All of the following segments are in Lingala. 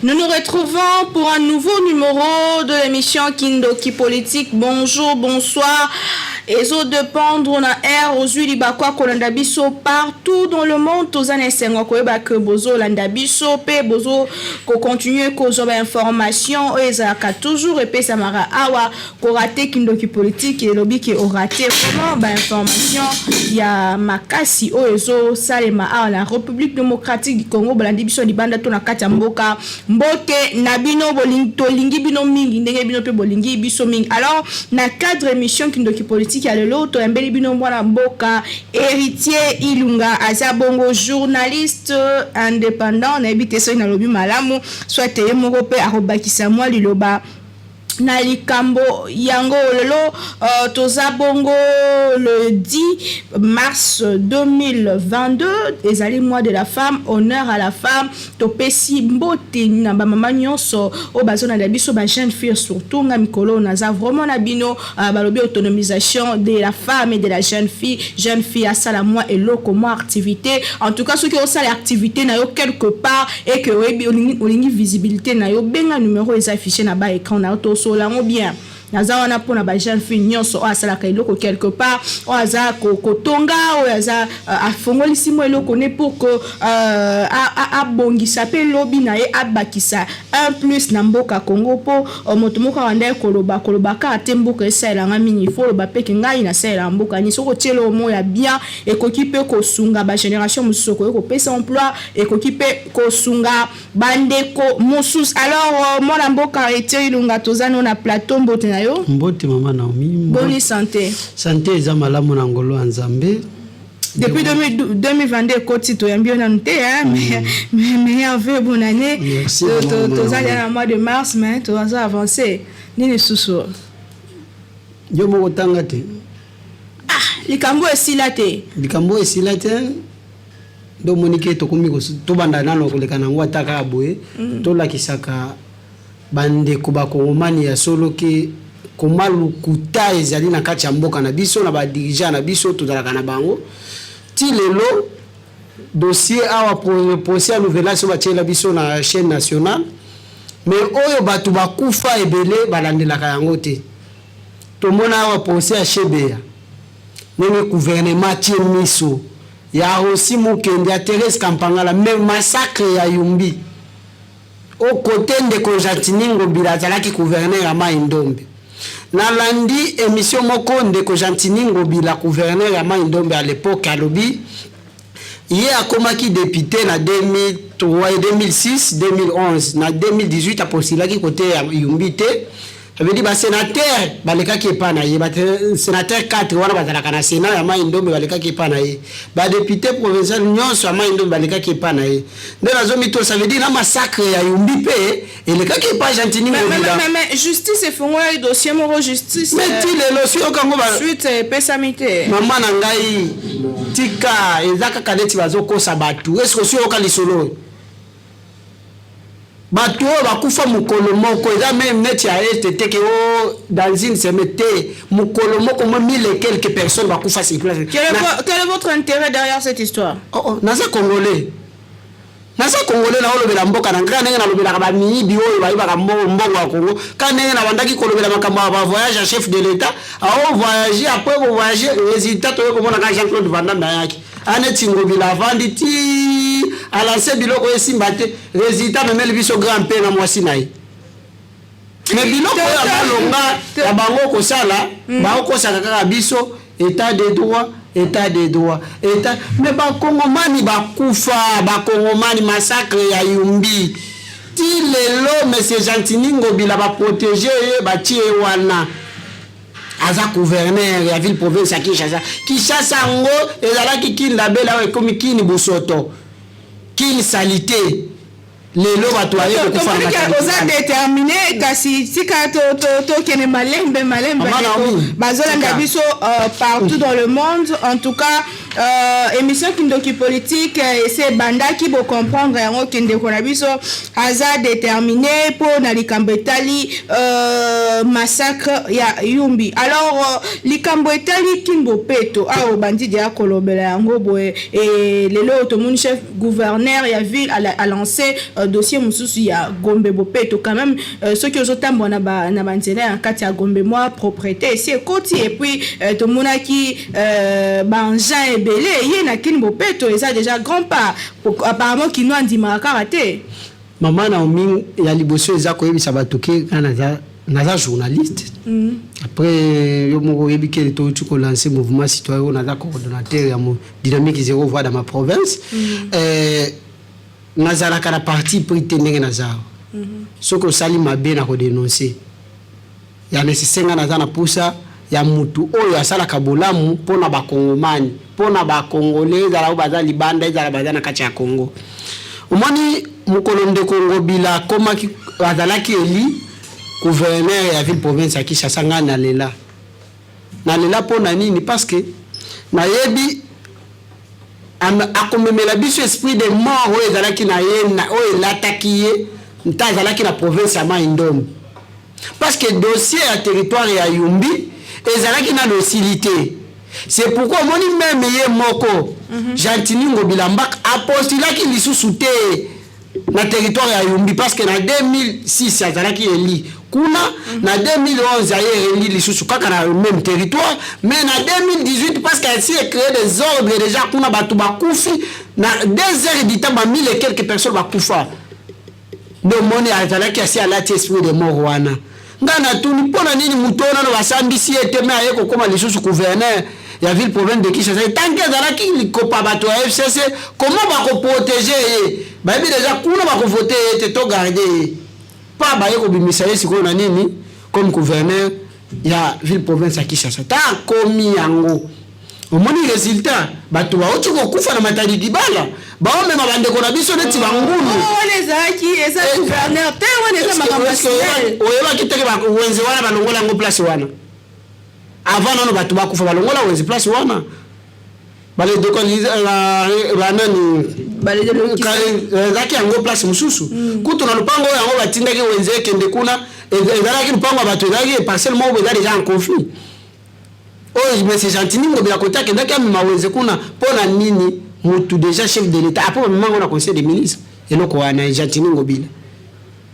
Nous nous retrouvons pour un nouveau numéro de l'émission Kindoki Politique. Bonjour, bonsoir. Et autres de pendre on a air aux huiles bakwa kolandabiso partout dans le monde. Tous en essayant que bozo landabiso pe bozo ko continuer ko zoba information ezaka toujours et samara awa ko raté Kindoki Politique et lobby qui au raté vraiment ba information ya makasi oezo salema a la République démocratique du Congo balandibiso di banda to na kati mboka mbote nabino bolingi bino mingi ndenge bino pe bolingi biso mingi. Alors na cadre émission Kindoki Politique à l'autre mbeli bino mwana mboka héritier Ilunga azabongo journaliste indépendant na ebite so na lobi malamu soit te moko pe arobakisa mwa liloba na likambo yango lelo tozabongo le 10 mars 2022 ezali mois de la femme, honneur à la femme topesi mbote na ba mama nyonso o bazona na biso ba jeune fille surtout nga mikolo naza vraiment na bino balobi autonomisation de la femme et de la jeune fille à sala moi et loko moi activité en tout cas ceux qui ont ça l'activité na yo quelque part et que olingi visibilité na yo benga numéro est affiché na ba écran na to solango bien naza wana pona ba jeune fille nyonso o asala ka eloko quelque part o aza kotonga o aza afongolisi mo eloko ne pour que abongisa pe lobi na ye abakisa un plus na mboka Congo po moto moko wanda koloba ka temboka esala nga mingi fo loba pe ke ngai na sala mboka ni soko tielo mo ya bien e koki pe ko sunga ba génération musoko ko pesa emploi e koki pe ko sunga bandeko mosus. Alors mon mboka ete Ilunga tozano na plateau mbote na yo mbote mama Naomi bonne santé eza malamu na ngolo ya Nzambe depuis 2022 koti to yambio na nte mais avec bonne année tozali na mois de mars mais to va avancer nini susu yo moko tanga te likambo esila te do monike to komi to banda nano koleka nango ataka aboye to lakisaka bande ko bakongomani ya solo ke komalu kuta ezali na kati ya mboka na biso na ba dirigeant na biso tozalaka na bango ti lelo dossier awa procès à nouvellation batiela biso na chaîne nationale mais oyo batu bakufa ebele balandelaka yango te tomona awa procès à Chebeya nene gouvernement tie miso ya aussi mukende ya Thérèse Kampangala même massacre ya Yumbi au côté de Konjantini Ngobila azalaki gouverneur ya Mai Ndombe na landi émission moko de Konjantini Ngobila gouverneur ya Mai Ndombe à l'époque alobi ye akomaki député na 2003 2006 2011 na 2018 aposilaki côté ya Yumbi te veut dire ba sénateur balekaki epa na ye ba sénateur 4 wana bazalaka na sénat ya Mai Ndombe balekaki epa na ye ba député provincial nyonso ya Mai Ndombe balekaki epa na ye nde bazomito ça veut dire na massacre ya Yumbi pe elekaki epa Jantini Ngobila mais justice efongo ya dossier moko justice mais ti lelo si okango ba suite pesamite mama na ngai tika ezaka kaneti bazokosa batu est-ce que si okali solo bato bakufa mukolo moko eza même net ya este teke dans une semaine mukolo moko mo 1000 et quelques personnes bakufa sur place. Quel est votre intérêt derrière cette histoire? Nasa congolais na olobela mboka na ngana na lobela ba miibi oyo bayiba ka mbongo wa Congo kana na bandaki kolobela makambo ba voyage à chef de l'état a voyager après voyager résultat to ko mona ka Jean-Claude Van Damme yaki aneti Ngobila vandi ti à lancer biloko esimba te résultat memeli biso grand père na mwasi nayi mais biloko ya malonga ya bango ko sala ba ko sala kaka biso état de droit état mais bakongomani bakufa bakongomani massacre ya Yumbi ti lelo monsieur Jantini Ngobila ba protéger batie wana aza gouverneur ya ville province ya Kinshasa ngo ezalaki kinda bela ekomi kini busoto kini salité lelo batu aye kokufa na kati oza déterminé kasi tika to kene malembe bazolanda biso partout dans le monde en tout cas émission Kindoki politique c'est banda qui bo comprendre yango kende kona biso aza déterminé pour na likambo etali massacre ya Yumbi. Alors likambo etali Kimbo Peto a bandi dia kolobela yango boye et lelo to mon chef gouverneur ya ville a lancé dossier mususu ya Gombe Bopeto quand même ceux qui ont tambo na banzela en kati ya Gombe moi propriété c'est côté et puis to monaki Jean Ebele yena Kimbo Peto et ça déjà grand pas apparemment qui nous andima karaté maman Naomi ya liboso eza ko yebisa batoke kana naza journaliste après yo moko yebi que tu ko lancer mouvement citoyen naza coordonnateur ya dynamique zéro voix dans ma province nazala kana parti pris tenenge nazao soko sali mabe na ko dénoncer ya nécessaire naza na pousa ya mutu oyo asala kabolamu pona ba kongomani pona ba congolais zala baza libanda zala baza na kati ya Congo omoni mukolo nde Congo bila koma ki azalaki eli gouverneur ya ville province ya Kinshasa na lela pona nini parce que na yebi akomemela biso esprit de mort oyo ezalaki na ye na oyo elataki ye nta ezalaki na province ya Mai-Ndombe parce que dossier ya territoire ya Yumbi ezalaki na docilité. C'est pourquoi moni même ye moko Jantini Ngobila Mbaka apostulaki lisusu te na territoire ya Yumbi parce que na 2006 azalaki eli kuna na 2011 aye eli lisusu kaka na même territoire mais na 2018 parce qu'elle s'est créé des ordres déjà kuna batu bakufi na 2 heures du temps ba 1000 et quelques personnes bakufa de moni azalaki asi alati esprit de mort wana ngana tuni pona nini mutona no basambisi eteme ayeko koma lisusu gouverneur ya ville province de Kinshasa tant que zalaki likopa bato ya FCC comment ba ko protéger ba bi déjà kuna ba ko voter te to garder pas ba yeko bimisa yesi ko na nini comme gouverneur ya ville province ya Kinshasa ta komi yango omoni résultat bato ba oti ko kufa na matali dibala ba o mema bande ko na biso neti bangulu les aki eza gouverneur te wana eza makambasel oyeba kiteke ba wenze wana balongola ngo place wana avant non bato ba kufa balongola wenze place wana bale de la nani bale de zaki yango place mususu kutu na lupango yango batindaki wenze kende kuna ezalaki lupango bato ezalaki parcellement eza déjà en conflit oh mais c'est Jantini Ngobila kota kenda kama mawenze kuna pona nini mutu déjà chef de l'état apo mamango na conseil des ministres eloko wana Jantini Ngobila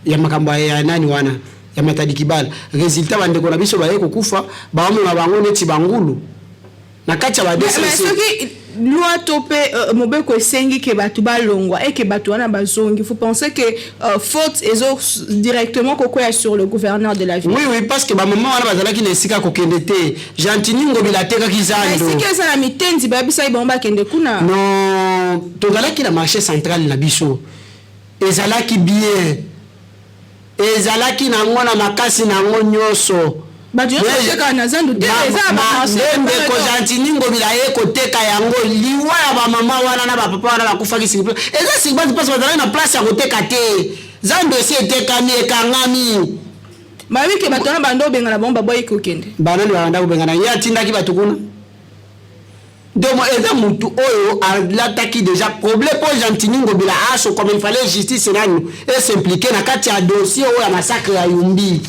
ya makamba ya nani wana ya Matadi Kibala résultat bande ko na biso baye ko kufa ba mo na bango neti bangulu na kacha ba DCC mais soki loi topé mobeko esengi ke batu balongwa et que batu wana bazongi faut penser que faute ezo directement kokoya sur le gouverneur de la ville. Oui parce que ba maman wana bazalaki na sika ko kendete Jantini Ngobila teka kizando mais sika ça la mitendi ba bisa ibomba kende kuna non tozalaki na marché central na biso ezalaki bien ezalaki na ngona makasi na ngonyoso batu yaka na zandu te eza ba ndembe ko Jantini Ngobila ye ko teka yango liwa ya ba mama wana na ba papa wana bakufaki sikipla eza sikibati parce bazalaki na place ya koteka te zandu esi etekami ekangami mabi ke batu na bando benga na bomba boy kokende banani banda benga na ya tindaki batu kuna donc eza mutu oyo alataki déjà problème pour Jantini Ngobila aso comme il fallait justice nanu et s'impliquer na kati ya dossier oyo ya massacre ya Yumbi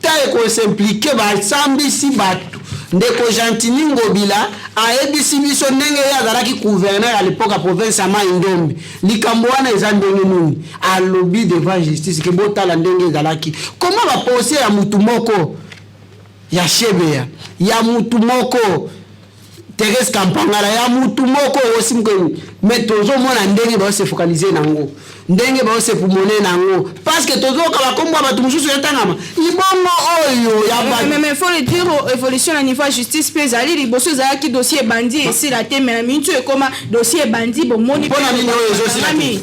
taye ko s'impliquer ba sambisi batu ndeko Jantini Ngobila aebisi biso ndenge ya azalaki gouverneur à l'époque à province ya Mai-Ndombe likambo wana eza ndenge nini a lobby devant justice ke botala ndenge ezalaki comment ba poser ya mutu moko ya Shebea ya mutu moko Thérèse Kampangala ya mutu moko aussi mko mais tozo mona ndenge ba se focaliser nango ndenge ba se pumone nango parce que tozo ka ba kombo ba tumususu yatangama ibongo oyo ya ba mais faut le dire évolution à niveau justice pèse ali liboso za ki dossier bandi et si la te mais mintu e comme dossier bandi bon moni pona nini oyo aussi la te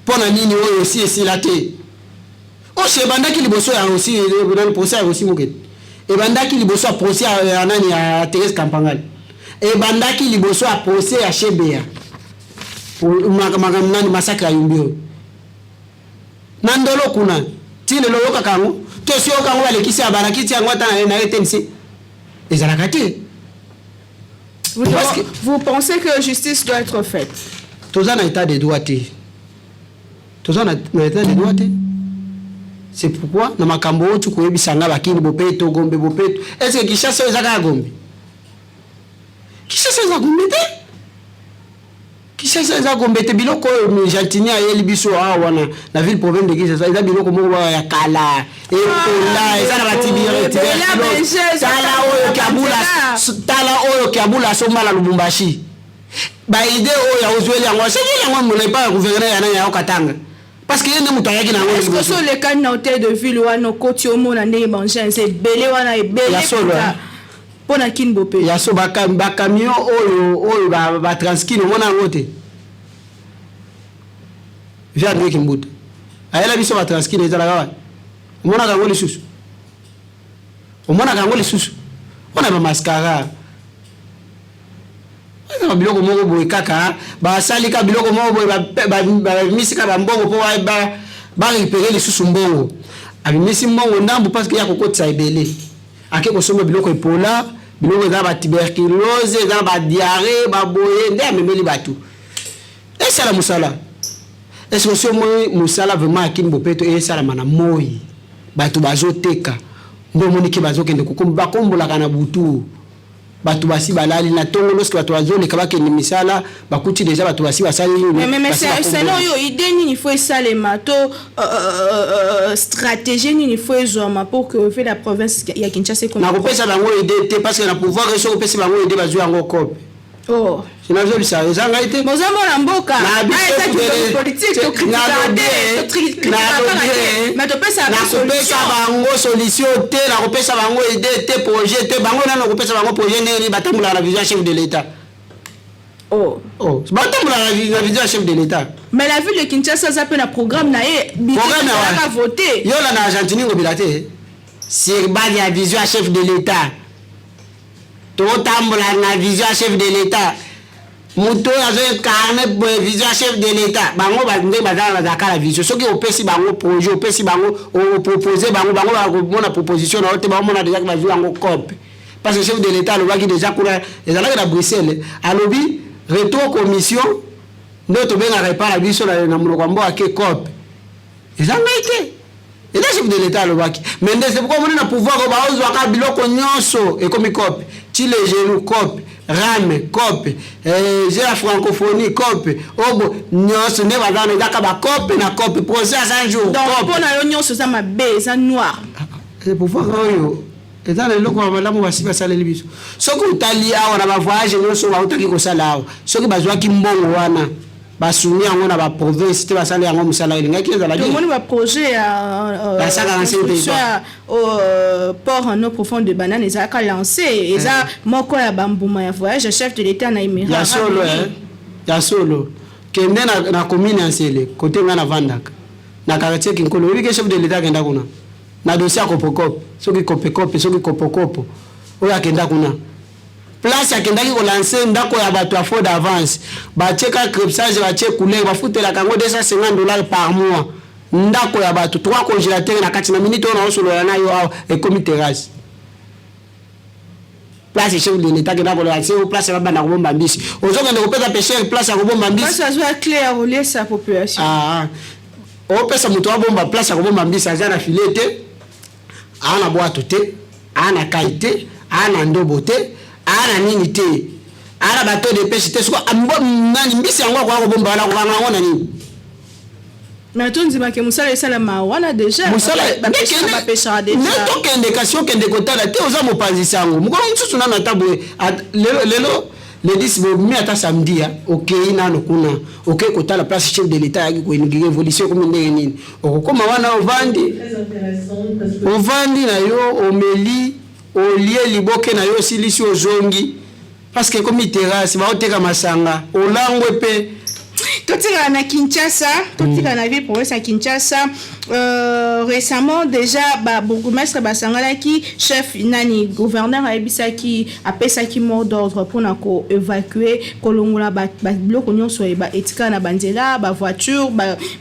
pona nini oyo aussi la te o se banda ki liboso ya aussi dans le procès aussi moket et bandaki liboso a procès à nani à Thérèse Kampangala et bandaki liboso a procès à Shebea pour nani massacre ya Yumbi nandolo kuna tile lo yoka kango to si yoka ngo alekisi abarakiti yango ata na RTNC ezalaka te Vous pensez que justice doit être faite? Tous en état de droit. Tous en état de droit. C'est pourquoi na makambo tu ko bisanga bakini bopeto gombe bopeto. Est-ce que Kinshasa ezaka gombe? Kinshasa ezaka gombe te? Kinshasa ezaka gombe te biloko mi Jantini ayeli biso awa na ville province de Kinshasa ezaka biloko moko ya kala. Et là ezaka batibire te. Tala oyo kabula somba la Lubumbashi. Ba idée oyo ya ozweli yango, c'est yango mona pas gouverner yana ya Katanga. Parce que yende mutayaki na ngoli. Est-ce que sur les cas hôtel de ville wana koti omona ndenge bangé c'est belé wana ebelé. Ya solo. Pona kinbope. Ya so ba camion oyo ba transkine omona ngote. Via ndenge kimbuta. Ayela biso ba transkine ezala kawa. Omona ka ngoli susu. Omona ka ngoli susu. On a ba mascara. Biloko moko boy kaka ba sali ka biloko moko boy ba misika ba mbongo po ba récupérer les sous mbongo abi misi mbongo ndambu parce que ya kokotsa ebele ake kosomba biloko epola biloko za ba tuberculose za ba diarrhée ba boye nde amemeli batu esa la musala est-ce que so moi musala vraiment akini bopeto esa la mana moi batu bazoteka ndo moniki bazokende kukomba kombola kana butu batu basi balali na tongo lorsque batu bazole kabake ni misala bakuti déjà batu basi basali mais c'est non yo idée ni il faut ça les mato stratégie ni il faut zoma pour que fait la province ya Kinshasa comme na kopesa bango idée parce que na pouvoir reso kopesa bango idée bazu yango cop oh c'est na zoli ça ezanga été mozambo na mboka na politique to critiquer mais to pesa bango solution te na kopesa bango idée te projet te bango na kopesa bango projet ni batambula la vision chef de l'état batambula la vision chef de l'état mais la ville de Kinshasa ça peut na programme na va voter yo la na Argentine ngobilate c'est bali ya vision chef de l'état to tambula na vision chef de l'état muto azo carnet vision chef de l'état bango bazinde bazala zakala vision soki opesi bango projet opesi bango proposer bango ba mona proposition na ote ba mona déjà que bazou yango cop parce que chef de l'état le baki déjà kuna ezala na Bruxelles alobi retour commission ndoto benga répara biso na muloko mbo ake cop ezanga ite et là chef de l'état le baki mais c'est pourquoi on a pouvoir ba ozo aka biloko nyonso e comme cop ti les genoux cop rame kope j'ai la francophonie kope obo nyonso ne bazana ezaka ba kope na kope procès à 1 jour donc pour na nyonso ça ma be ça noir c'est pour voir oyo ezana eloko ba malamu basi basaleli biso soki utali awa na ba voyage nyonso ba utaki ko sala awa soki bazwaki mbongo wana basumi yango na ba province te basala yango musala elinga kiza tout le monde va projet à au port en eau profonde de banane ezaka lancé eza moko ya bambuma ya voyage chef de l'état na imira ya solo kende na commune ansele côté ngana vandaka na quartier kinkolo wiki chef de l'état kenda kuna na dossier ya kopokop soki kopekope soki kopokopo oyo akenda kuna place akendaki ko lancer ndako ya bato a faux d'avance ba cheka crepsage ba che couleur ba futela kango $250 par mois ndako ya bato 3 congélateurs na kati na minute on a solo na yo et comme terrasse place chef de l'état que na ko lancer au place ba na ko bomba mbisi ozoka ndeko pesa pêcheur place ya ko bomba mbisi ça soit clair au lieu sa population o pesa muto wa bomba place ya ko bomba mbisi azana filete ana boato te ana kaite ana ndobo te ana nini te ana bateau de pêche te soko nani mbisi yango kwa bomba wana kwa ngona nini mais tu dis que musala esala mawana déjà musala ba pêchera déjà ne to kende kasio kende kotala te oza mopanzi sango mukolo msusu na tabwe lelo le 10 mi ata samedi okay nano kuna okay kotala place chef de l'état yaki ko ingi évolution comme ndenge nini okoma wana ovandi na yo omeli olie liboke na yo silisi ozongi parce que comme terrasse ba oteka masanga olangwe pe totika na Kinshasa totika na ville province ya Kinshasa récemment déjà bourgmestre basangalaki chef nani gouverneur ayebisaki apesaki mot d'ordre mpona koévacuer kolongola biloko nyonso etika na banzela bavoiture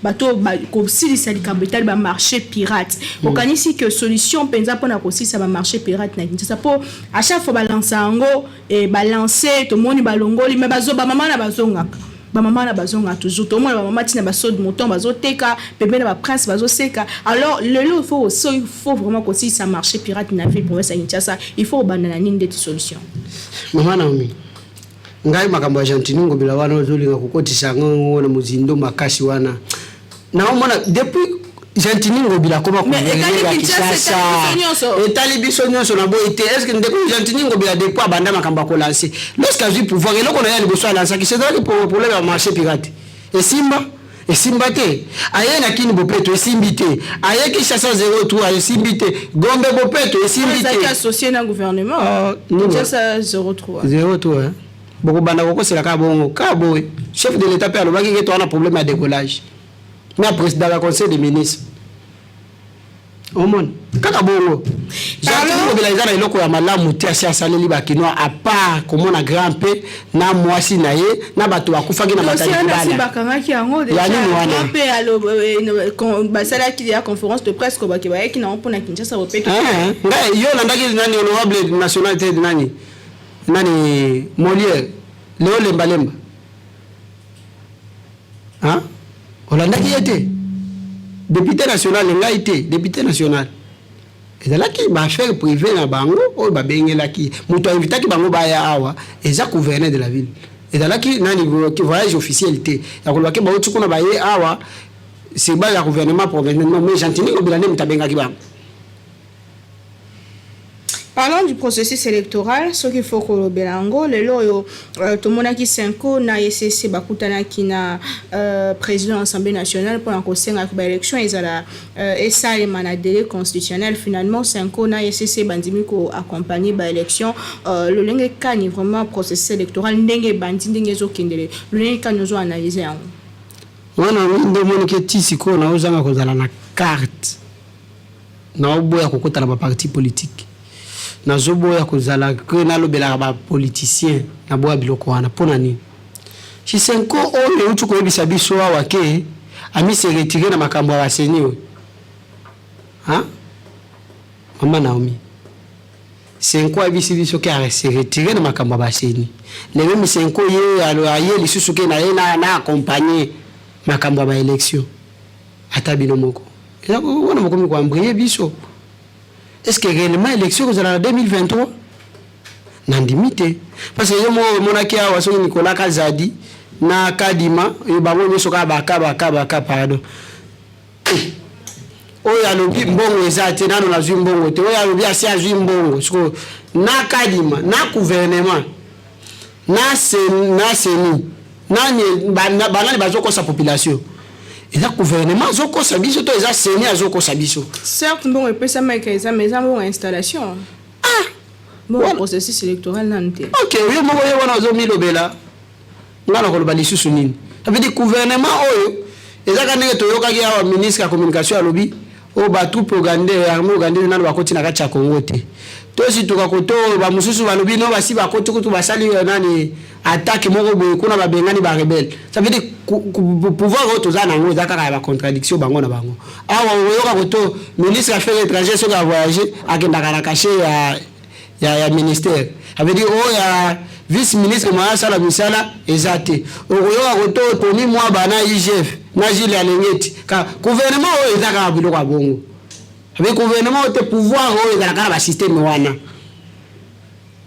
bato kosilisa likambo etali bamarché pirate okanisi ke solution mpenza mpona kosilisa bamarché pirate na Kinshasa mpo à chaque fois balansa yango balanse tomoni balongoli me bamama na bazongaka bamama na bazonga toujours tout le monde bamama tina basode mouton bazoteka pembe na ba prince bazoseka alors lelo il faut vraiment que si ça marché pirate na ville province ya Kinshasa il faut bandana nini de solution mama Naomi ngai makambo ya Jantiningo bila wana ozolinga kokotisa ngo na muzindo makasi wana na omona depuis Jantiningo bila koma ko Kinshasa etali biso nyonso na boite est-ce que ndeko Jantiningo bila depuis abanda makambo ko lancer lorsqu'il a vu pouvoir eloko na yali boso lancer qui c'est dans le problème ya marché pirate et simba te aye na kini bopeto esimbi te aye Kinshasa 03 esimbi te Gombe bopeto esimbi te ça associé na gouvernement Kinshasa 03 boko banda ko sela ka bongo ka boy chef de l'état pe alobaki ke to ana problème à décollage mais président du conseil des ministres omon kaka bongo Jantiningo bila izana iloko ya malamu te asi asaleli bakino à part comme on a grand pe na mwasi na ye na bato bakufaki na batali bana bakangaki yango déjà grand pe alo basala ki ya conférence de presse ko bakeba ki na mpona Kinshasa opeto ngai yo landaki nani honorable nationalité de nani Molière Léo Lemba hein olandaki yete député national ngai te député national ezalaki ba affaire privée na bango o ba bengelaki muto invitaki bango baya awa eza gouverneur de la ville ezalaki nani voyage officiel te ya kolobaki ba otuko na baye awa c'est ba la gouvernement provincial non mais Jantiningo bila ne mutabengaki bango. Parlons du processus électoral, ce qu'il faut que le Belango, le loyo, tout le monde qui s'inco na SCC bakutana qui na président de l'Assemblée nationale pour lancer une élection ils ala et ça les manadélé constitutionnel finalement s'inco na SCC bandimi ko accompagner ba élection le lenge kani vraiment processus électoral ndenge bandi ndenge zo kindele le lenge kani zo analyser yango wana ndo moni ke tisiko na ozanga kozala na carte na oboya kokota na parti politique na zoboya kozala ke na lobela ba politicien na boya biloko wana pona nini Chisenko oyo utu ko ebisa biso awa ke ami se retirer na makambo ya baseni we mama Naomi Senko abisi biso ke a se retirer na makambo ya baseni le même Senko ye aye lisusu ke na ye na accompagner makambo ya ba élection ata bino moko eza ko wana moko mi ko ambrier biso. Est-ce que réellement l'élection est en 2023? Nandimite. Parce que mon akia wa so Nicolas Kazadi na Kadima e bango nyoso ka baka pardon. Oya lobi mbongo ezate nano na zwi mbongo te oya lobi asi azwi mbongo siko na Kadima na gouvernement na seni nani banani bazoko sa population. Et le gouvernement zoko sabiso to eza seni azoko sabiso certes bon et ça mais que ça mais ça bon installation bon processus électoral nante OK yo mo yo wana zo milobela ngana ko lobali susu nini ça veut dire gouvernement oyo eza kanenge to yoka ki ya ministre ya communication alobi o ba tout propagande armo gande nana ba kotina ka cha Congo te to si to ka koto ba mususu balobi no basi ba koto kutu basali nani attaque moko boye kuna ba bengani ba rebelle ça veut dire pouvoir otoza nango ezaka ka ba contradiction bango na bango awa yoka koto ministre affaires étrangères so ka voyager akenda kana caché ya ministère ça veut dire o ya vice ministre moya sala misala ezate o yoka koto Tony moi bana IGF na Gilles Alengeti ka gouvernement o ezaka biloko bongo avec gouvernement te pouvoir o ezaka ba système wana.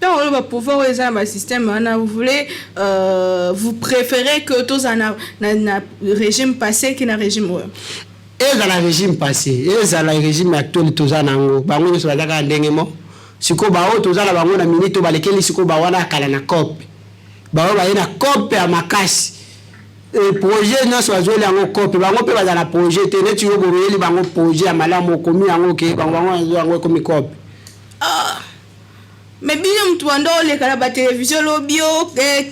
Donc, le pouvoir est un système. Vous préférez que tous un régime passé qu'un régime et dans le régime passé, et dans le régime actuel, tous en ango. Bango ne soit pas d'engagement. Si ko bao tous en la bango na minute ba lesquels si ko bawana kala na copie. Bao ba na copie à makasi. Et projet non soit joué en copie. Bango pe ba dans la projet. Tene tu yo boreli bango projet à malamu komi ango ke bango ango komi copie. Mais bien mtu ando le kala ba télévision lobio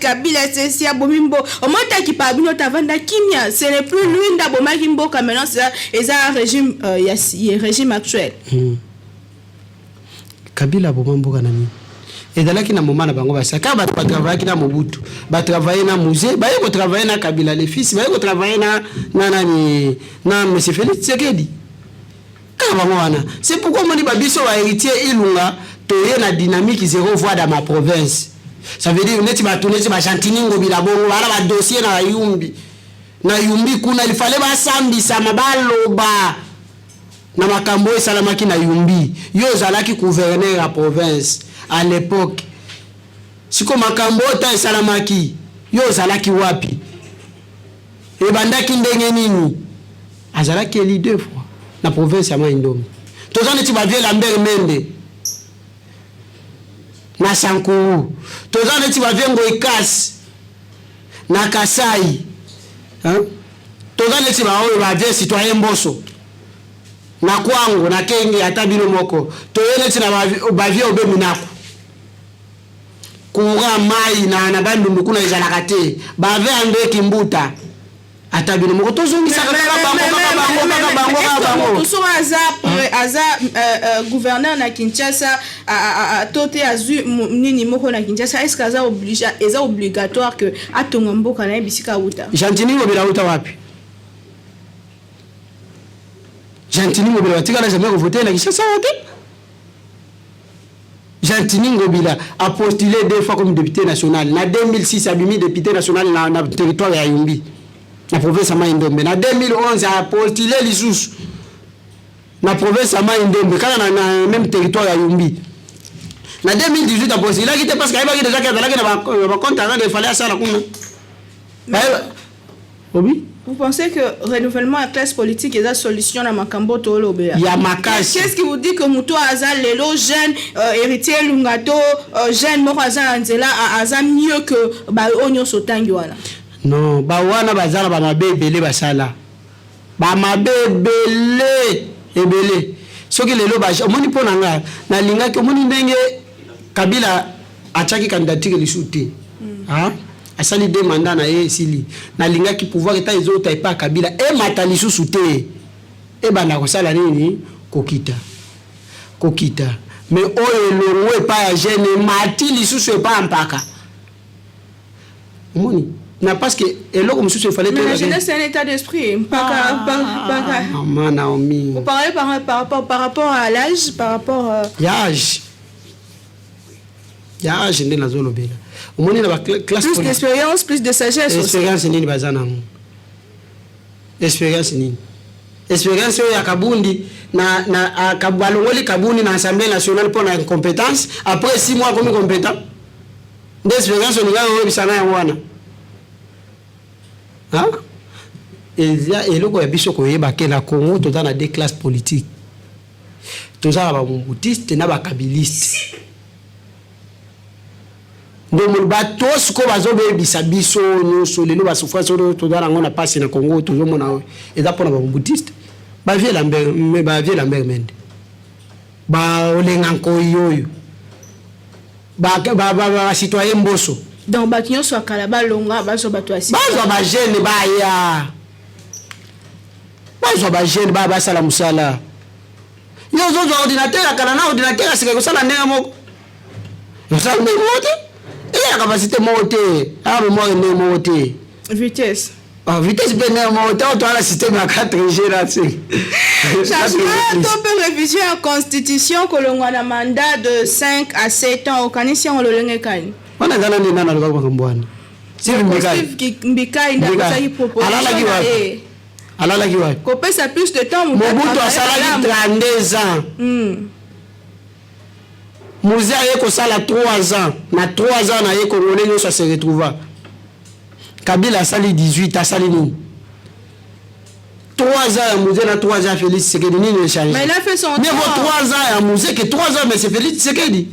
Kabila c'est bomimbo au moins ta qui pa bino tavanda kimia ce n'est plus lui ndabo makimbo ka maintenant c'est un régime régime actuel. Kabila bomambo kana nini et dalaki na moment na bango ba saka ba travailler na Mobutu ba travailler na musée ba yeko travailler na Kabila les fils ba yeko travailler na monsieur Félix Tshisekedi ka bango wana c'est pourquoi moni ba biso wa héritier Ilunga toye na dynamique zéro voix dans ma province. Ça veut dire neti ba tourner ba chantiningo bila bongo wala ba dossier na yumbi kuna il fallait ba sambisa mabaloba na makambo esalamaki na yumbi yo zalaki gouverneur ya province à l'époque siko makambo ta esalamaki yo zalaki wapi e bandaki ndenge nini azalaki eli deux fois na province ya Maindombe tozana ti ba vie Lambert Mende na Sankuru tozana ti ba vie Ngoyi Kasi na Kasai tozana ti ba oyo ba vie citoyen Mboso na Kwango na Kenge atabino moko toyele ti na ba vie Obeminako kura mai na bandundu kuna ezalaka te ba vie André Kimbuta atabino moko tozongisa bango so aza gouverneur na Kinshasa tote azu nini moko na Kinshasa est-ce que ça obligatoire que atonga mboka na bisika uta Jantiningo bila uta wapi Jantiningo bila tika jamais voter na Kinshasa wote Jantiningo bila a postulé 2 fois comme député national na 2006 abimi député national na territoire ya Yumbi na province ya Maindombe na 2011 a postulé lisusu na province ya Maindombe kana na même territoire ya Yumbi na 2018 a postulé là qui était parce qu'il y avait déjà quelqu'un na compte avant de fallait ça la kuna obi. Vous pensez que renouvellement de classe politique est la solution à Makambo Tolobea? Il y a Makasi. Qu'est-ce qui vous dit que Mouto Aza Lelo, jeune héritier Lungato, jeune Moraza Anzela, Aza mieux que Onyo Sotangiwana? Non, Bawana Bazala Bamabele Basala. Bamabele Ebele. Ce que les lobages, au moni ponanga, na linga que moni ndenge Kabila achaki candidature li soute. Hein? Asali de mandat na ye sili na linga ki pouvoir eta ezota epa Kabila e matali susu te e bana ko sala nini kokita mais oyo longo epa ya jeune matili susu epa mpaka moni na parce que eloko mususu fallait mais la jeunesse c'est un état d'esprit mpaka Naomi vous parlez par rapport à l'âge par rapport l'âge ndé na zolo bela omoni na ba classe plus d'expérience plus de sagesse expérience nini bazana expérience ya Kabundi na kabalongoli Kabundi na Assemblée nationale pour la incompétence après 6 mois comme compétent d'expérience on a bisana ya wana hein et loko ya biso ko yeba ke na Congo to dans des classes politiques to za ba mubutiste na ba kabiliste donc bato ko bazobe bisabiso nyuso lelo basouffrance to dans ngona passe na Congo to zomona et da pona ba mubutiste ba vie Lambert Mende ba olenga nkoyoyo ba citoyen Mboso donc bakinyo so kala ba longa ba so bato asi ba jeune ba ya ba jeune ba sala musala yo zo ordinateur akala na ordinateur asika ko sala ndenga moko yo sala ndenga moko et la capacité monter à monter vitesse vitesse ben monter auto la système à 4G là c'est changement on peut réviser la constitution que l'on a un mandat de 5 à 7 ans au Canada on le lengue kan on a dans les nana le ba mbwana Steve Mbikai nda ça propose ala la kiwa ko pesa plus de temps Mobutu asala 32 ans Mouzé a ko sala 3 ans na 3 ans na ye congolais no se retrouva Kabila sali 18 a sali ni 3 ans Mouzé na 3 ans Félix Tshisekedi ni ne change mais il a fait son temps mais 3 ans à Mouzé que 3 ans mais c'est Félix Tshisekedi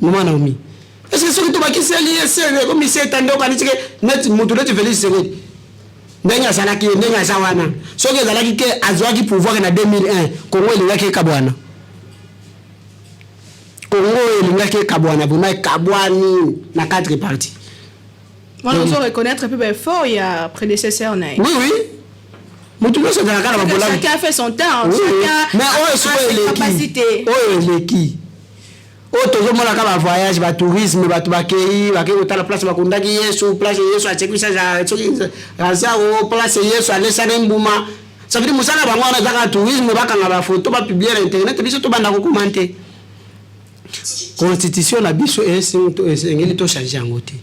Maman Naomi est-ce que ce que tu vas qui c'est comme il s'est tendu au canitike net mutu net Félix Tshisekedi ndenga salaki ndenga sawana soki ezalaki ke azwaki pouvoir na 2001 Congo elingaki kabwana olingaki kabwana buna kabwani na 4 parties. Moi, on doit reconnaître un peu fort, il y a prédécesseur. Oui, oui. Chacun a fait son temps, oui, chacun a ses capacités. Qui toujours mon la voyage, ba tourisme, ba tubakei, ba kota la place ba kundaki Yesu, place Yesu a chekisa za raza o place Yesu a laissé mbuma. Ça veut dire musala ba ngwana za tourisme ba kanga ba photo ba publier sur internet biso to banda ko commenter. Constitution na biso ngeli to changer en côté.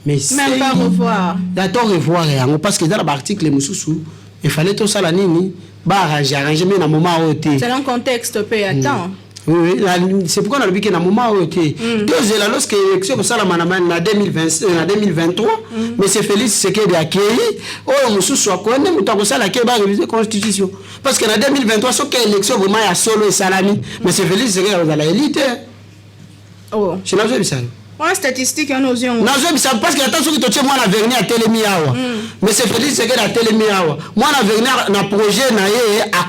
Mais même pas revoir. D'accord revoir yango parce que dans l'article mususu il fallait tout ça la nini ba arranger mais na moment où c'est un contexte peu attend. Oui, c'est pourquoi on a dit que dans moment où lorsque l'élection pour ça la en 2023 mais c'est Félix Tshisekedi accueilli oh mususu akonde mutako ça la ke ba réviser constitution parce que en 2023 ce que élection vraiment ya solo et salami mais c'est Félix Tshisekedi dans la élite. Oh je l'ai vu ça. Ouais, statistique en osion. Non, je sais parce que attention que tu moi la vernis à télémi awa. Mais c'est Félix c'est que la télémi awa. Moi la vernis na projet na yé à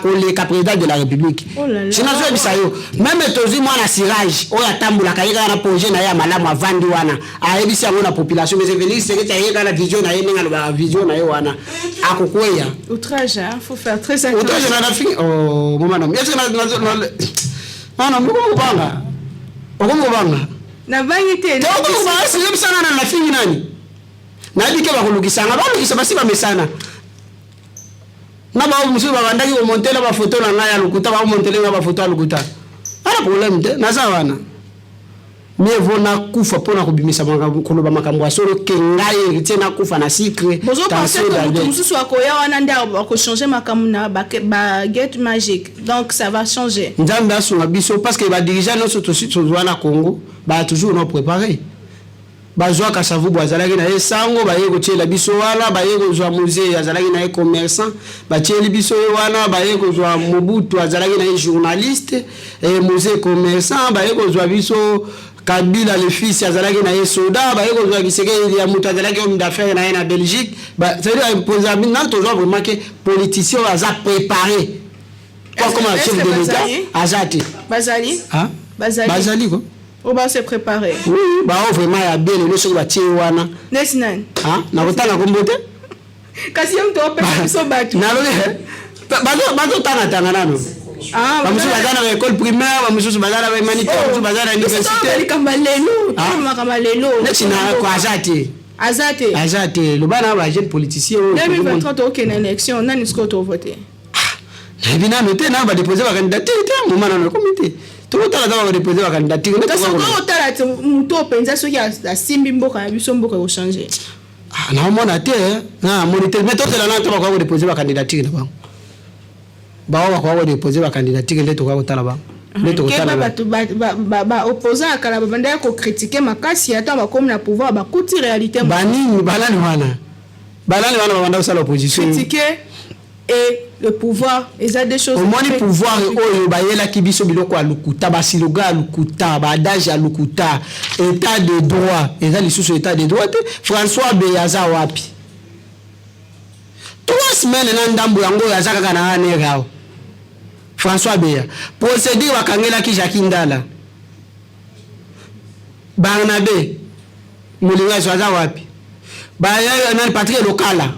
coller président de la République. Je n'ai pas vu ça yo. Même tozi moi la cirage, o ya tambula kaika na projet na yé malamu avandi wana. A ebisi na population mais c'est Félix c'est que tu la vision na yé ninga vision na yé wana. Akokweya. Outrage hein, faut faire très attention. Outrage na fini. Oh, maman non. Est-ce que na non, moko banga. Okongo banga. Na vanité na c'est même ça na fini nani na bike ba kulukisanga ba kulukisa basi ba mesana na ba musu ba bandaki ko montela ba photo na ngaya lukuta ba montela ba photo lukuta ala problème te na za wana mais vona kufa pona kubimisa koloba makambo asolo kengaye tena kufa na secret bozo penser que mususu akoya wana nda ko changer makambo na ba get magique donc ça va changer nzambe asunga biso parce que ba dirigeant no soto na Congo ba toujours non préparé ba zwa ka savu bwazalaki na esango ba yeko tshela biso wala ba yeko zwa musée azalaki na commerçant ba tsheli biso wana ba yeko zwa Mobutu azalaki na journaliste et musée commerçant ba yeko zwa biso Kabila le fils azalaki na soda ba yeko zwa Tshisekedi ya mutu azalaki homme d'affaires na Belgique ba c'est à dire imposable non toujours vraiment que politicien aza préparé comme un chef de l'État azati Bazali hein Bazali quoi on va se préparer. Oui, bah vraiment ya bien le so ba tie wana. Nesinan. Ah, na kotanga kombote? Kasi yom to pe so batu. Na lo bazo tanga nano. Ah, ba musu bazana na école primaire, ba musu bazana ba humanitaire, musu bazana na université. Ni kamalelo, kamalelo. Nesina ko azate. Le bana ba jeune politicien. 2023 to aucune élection, nani sko to voter. Ah, na bina noté na ba déposer ba candidature, moment na comité. Tout le temps va déposer la candidature. Parce que quand on a muto penza so ya simbi mboka na biso mboka ko changer. Ah na mona te na moniteur mais tout là na to ba déposer la candidature na bango. Ba wa déposer la candidature le to ko tala ba. Le to ko tala ba opposant akala ba banda ko critiquer makasi ata ba comme na pouvoir ba kuti réalité. Banini balani wana banda usala opposition. Critiquer et le pouvoir ils a des choses au moins le pouvoir oyo bayela kibiso biloko alukuta basiloga alukuta badage alukuta état de droit eza lisusu état de droit François Beyaza wapi 3 semaines na ndambo yango yazaka kana anegao François Beya procédure wakangela ki Jacques Ndala Barnabé Molinga Zwaza wapi baya na Patrick Lokala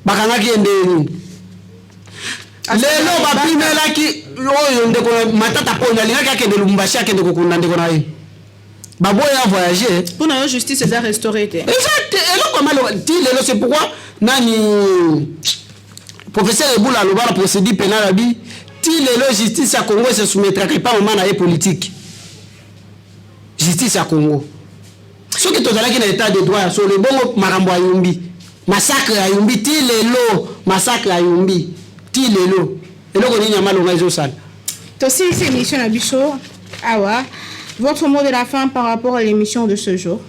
bakangaki endeni lelo bapimelaki oyo ndeko matata ponda lingaki akende Lubumbashi akende kokunda ndeko na ye baboya voyager pour na justice ça restaurer exact et comment lelo c'est pourquoi nani professeur Eboula loba la procédure pénale abi ti lelo justice à Congo se soumettra pas au mana politique justice à Congo ce que tozalaki na état de droit sur le bongo makambo ayumbi massacre ayumbi ti lelo massacre ayumbi ti lelo eloko nini amalonga ezosala tosi c'est émission na biso awa votre mot de la fin par rapport à l'émission de ce jour.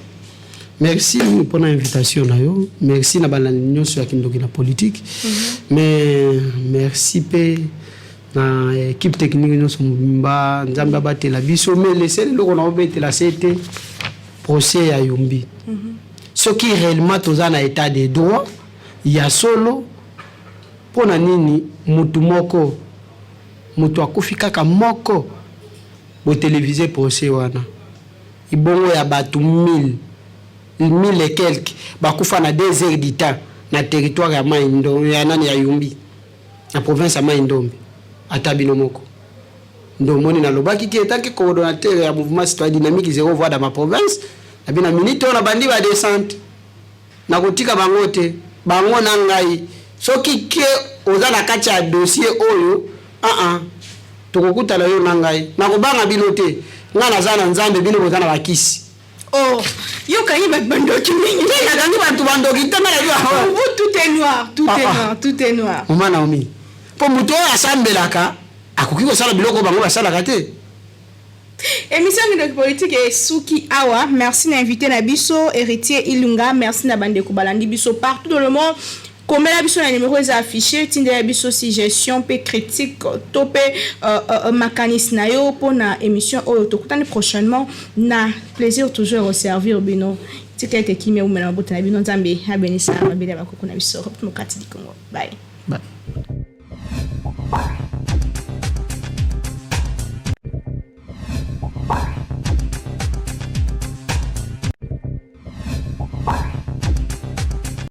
Merci pour l'invitation nayo merci na bana nyonso ya kindoki na politique mais merci pe na équipe technique nyonso mbimba nzamba batela biso mais laisser eloko na obetela c'était procès ya yumbi ce qui réellement toza na état de droit ya solo pona nini mutu moko mutu akufi kaka moko bo téléviser procès wana ibongo ya batu 1000 et quelques bakufa na 2 heures du temps na territoire ya Maindombe ya nani ya Yumbi na province ya Maindombe atabino moko ndomoni na lobaki ki etanki coordonnateur ya mouvement citoyen dynamique zéro voix dans ma province na bina minute on a bandi ba descente na kotika bango te bango na ngai soki ke oza na kati ya dossier oyo tokokuta la yo na ngai na kobanga bino te nga naza na nzambe bino boza na bakisi oh yo kanyi ba bandoki mingi na kanyi ba tu bandoki te na yo tout est noir tout est noir mama Naomi po muto asambelaka akoki kosala biloko bango basalaka te. Émission de politique et Souki Awa, merci d'inviter Nabiso, héritier Ilunga, merci d'abandonner Balandi Biso partout dans le monde. Comme la biso na numéro est affiché, tinde la biso si gestion pe critique topé mécanisme na yo pour na émission au tokutani prochainement na plaisir toujours au servir bino. Tikete kimi ou mena botana bino nzambe abeni sa mabele bakoko na biso. Mokati di Congo. Bye.